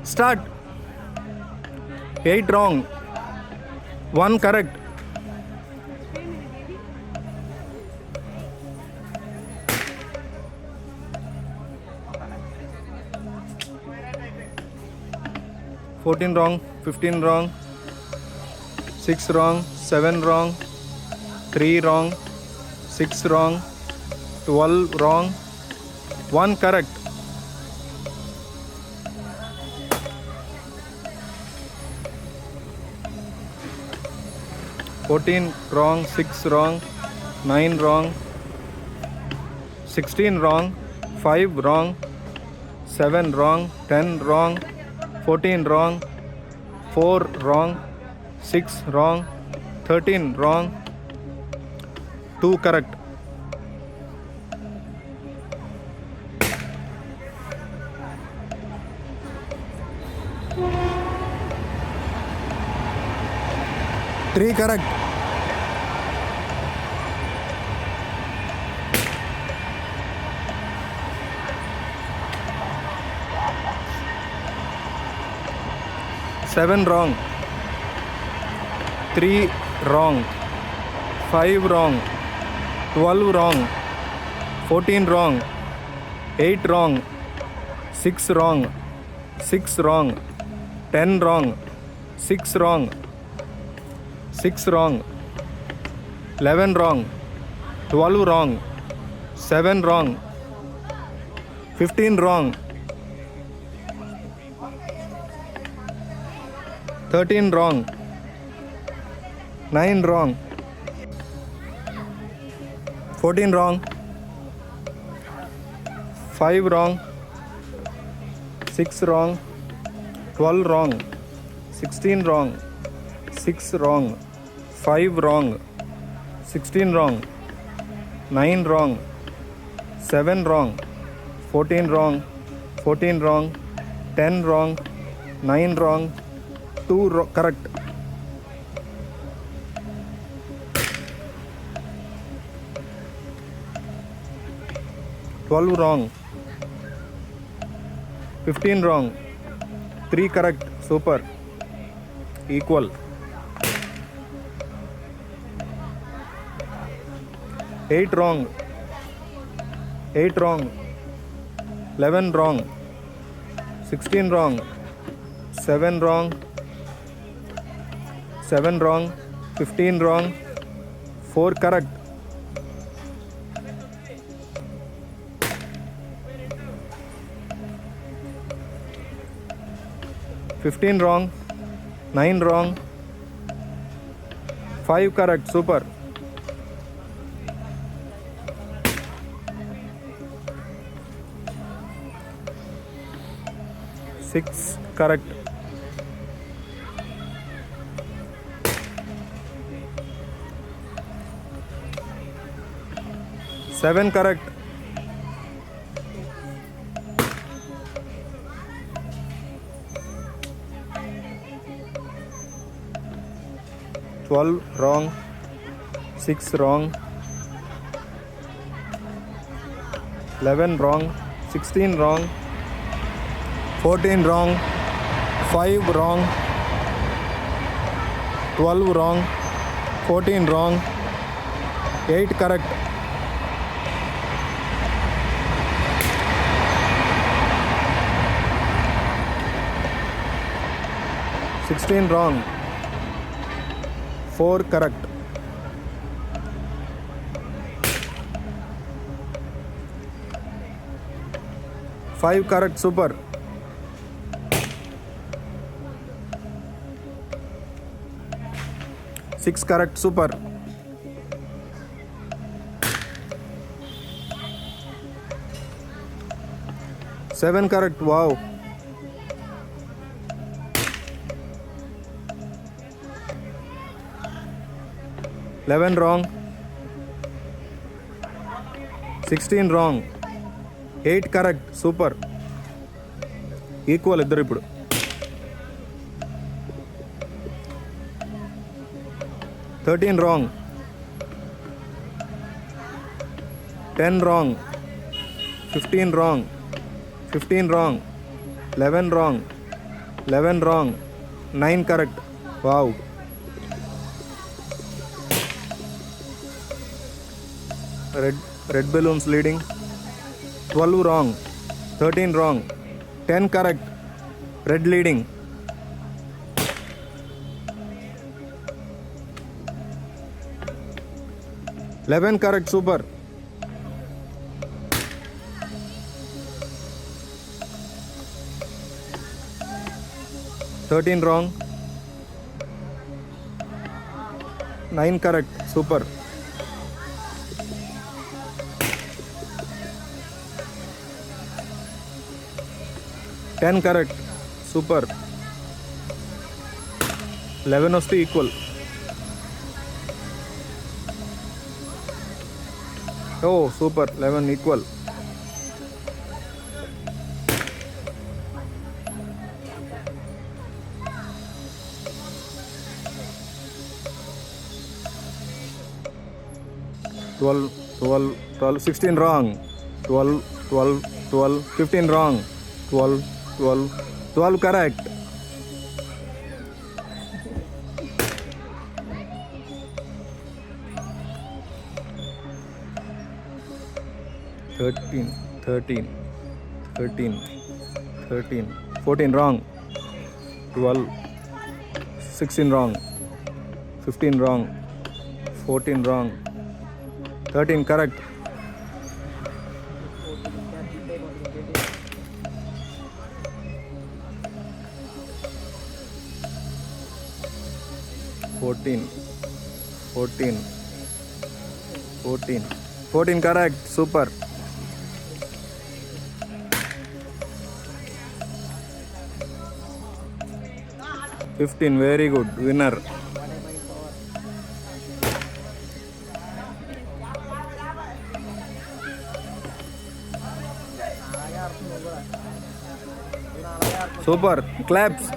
Start. 8 wrong. 1 correct. Fourteen wrong. 15 wrong. 6 wrong. 7 wrong. 3 wrong. 6 wrong. 12 wrong. 1 correct. 14 wrong, 6 wrong, 9 wrong, 16 wrong, 5 wrong, 7 wrong, 10 wrong, 14 wrong, 4 wrong, 6 wrong, 13 wrong, 2 correct. Three correct. Seven wrong. 3 wrong. 5 wrong. 12 wrong. 14 wrong. 8 wrong. 6 wrong. 6 wrong. 10 wrong. 6 wrong. 6 wrong. 11 wrong. 12 wrong. 7 wrong. 15 wrong. 13 wrong. 9 wrong. 14 wrong. 5 wrong. 6 wrong. 12 wrong. 16 wrong. 6 wrong. 5 wrong. 16 wrong. 9 wrong. 7 wrong. 14 wrong. 14 wrong. 10 wrong. 9 wrong. 2 correct. Twelve wrong. 15 wrong. 3 correct. Super. Equal. 8 wrong. 8 wrong. 11 wrong. 16 wrong. 7 wrong. 7 wrong. 15 wrong. 4 correct. 15 wrong. 9 wrong. 5 correct. Super. 6 correct. 7 correct. 12 wrong. 6 wrong. 11 wrong. 16 wrong. 14 wrong. 5 wrong. 12 wrong. 14 wrong. 8 correct. 16 wrong. 4 correct. 5 correct. Super. 6 correct. Super. 7 correct. Wow. 11 wrong. 16 wrong. 8 correct. Super. Equal ఇద్దరు ఇప్పుడు. 13 wrong. 10 wrong. 15 wrong. 15 wrong. 11 wrong. 11 wrong. 9 correct. Wow. Red balloons leading. 12 wrong. 13 wrong. 10 correct. Red leading. 11 correct. Super. 13 wrong. 9 correct. Super. 10 correct. Super. 11 was to equal. Oh, super. 11 equal. Twelve, 16 wrong. 12, 15 wrong. 12 correct. 13, 14 wrong. 12, 16 wrong. 15 wrong. 14 wrong. 13 correct. 14 correct. Super. 15 very good. Winner. Super. Claps.